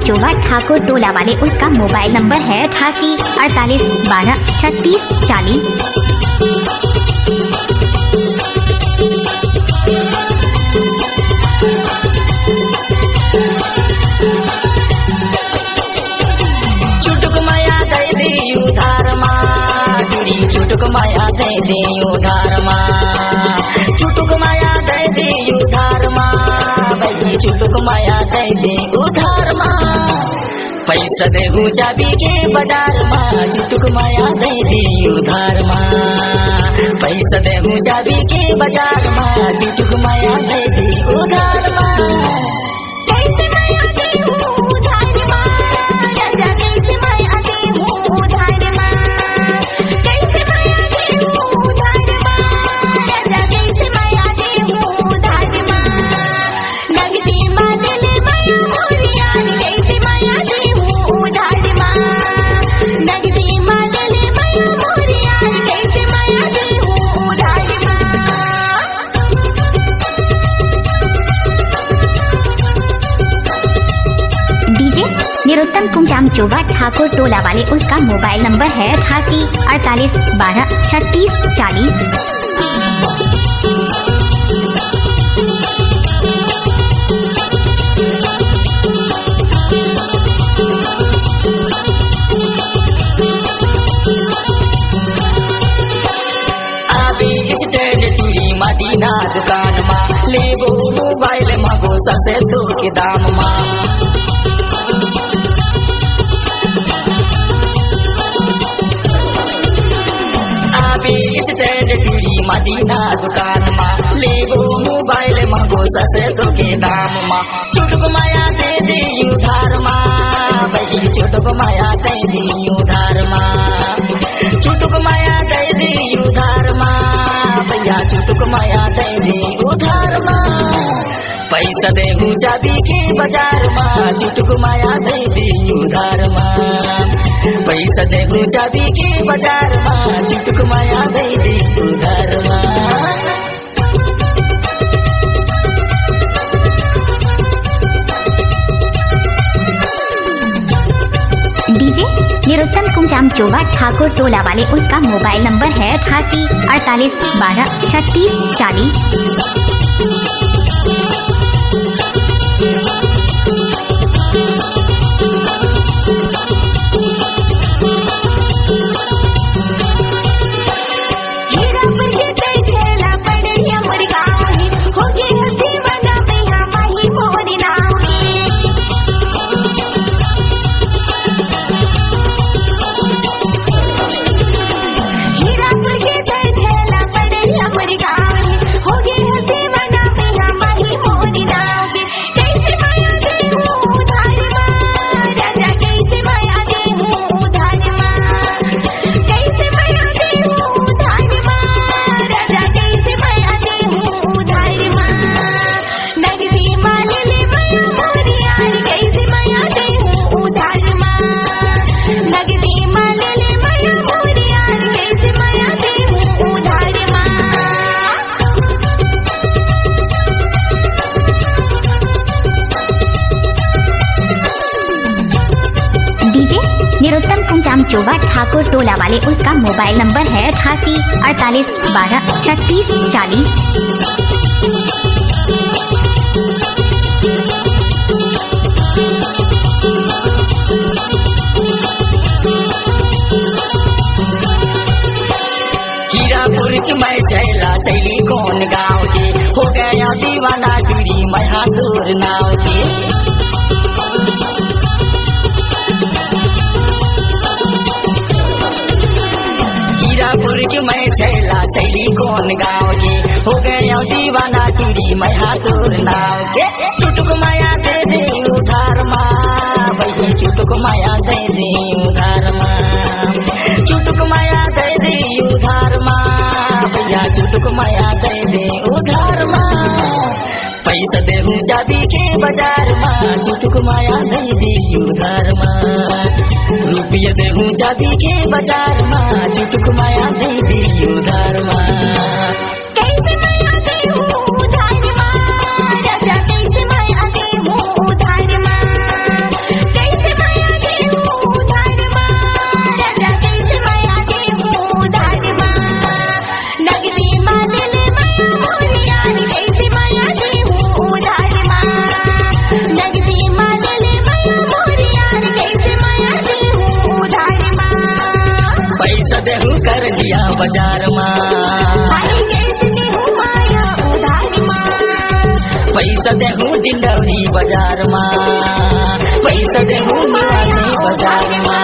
चोवा ठाकुर टोला वाले, उसका मोबाइल नंबर है 88 48 12 36 40। चुटुक माया दे दे उधार माँ, चुटुक माया दे दे उधार माँ, चुटुक माया दे दे उधार माँ, भाई चुटुक माया दे दे उधार माँ। पैसा दे चाबी के बाजार माँ, चुटुक माया दे दे उधार माँ। पैसा दे चाबी के बाजार माँ, चुटुक माया दे दे उधार माँ। कैसे माया दे उधार माँ, राजा कैसे माया दे उधार माँ, कैसे माया दे उधार माँ, राजा कैसे माया दे उधार माँ। नगदी माने ले माया मोरिया, कैसे माया दे उधार माँ, नगदी माने ले माया मोरिया, कैसे माया दे उधार माँ। डीजे निरोत्तम कुंजाम चोवा ठाकुर टोला वाले, उसका मोबाइल नंबर है 88 48 12 36 40। स्टैंड टूरी मदीना दुकान माँ, लेबो मोबाइल मांगो ससे तो के दाम माँ। आबी स्टैंड टूरी मदीना दुकान माँ, लेबो मोबाइल मांगो ससे तो के दाम माँ। चुटुक माया दे दे उधार माँ, भाई चुटुक माया दे दे उधार माँ, चुटुक माया दे दे उधार माँ, भैया चुटुक माया दे दे उधार माँ। पैसा दे चाबी के बाजार माँ, चुटुक माया दे दे उधार माँ। पैसा दे चाबी के बाजार माँ, चुटुक माया दे दे उधार माँ। डीजे निरोत्तम कुंजाम चोवा ठाकुर टोला वाले, उसका मोबाइल नंबर है 88 48 12 36 40। निरोत्तम कुंजाम चोवा ठाकुर टोला वाले, उसका मोबाइल नंबर है 88 48 12 36 40। हीरापुर की मैं चैला चैली कौन गाँव के, हो गया दीवाना टूरी मैं हाथुर नाव के। हीरापुर की मैं चैला चैली कौन गाँव के, हो गया दीवाना टूरी मैं हाथुर नाव के। चुटुक माया दे दे उधार माँ, भाई चुटुक माया दे दे उधार माँ, चुटुक माया दे दे उधार माँ, भैया चुटुक माया दे दे उधार माँ। पैसा दे चाबी के बाजार माँ, चुटुक माया दे दे उधार माँ। रुपया दे चाबी के बाजार माँ, चुटुक माया दे दे उधार माँ। कैसे माया दे उधार माँ, राजा कैसे माया दे उधार माँ। देहु कर जिया बाजार माँ अरे कैसे देहु माया उधार माँ पैसा देहु डिंडौरी बाजार माँ पैसा देहु माया बाजार माँ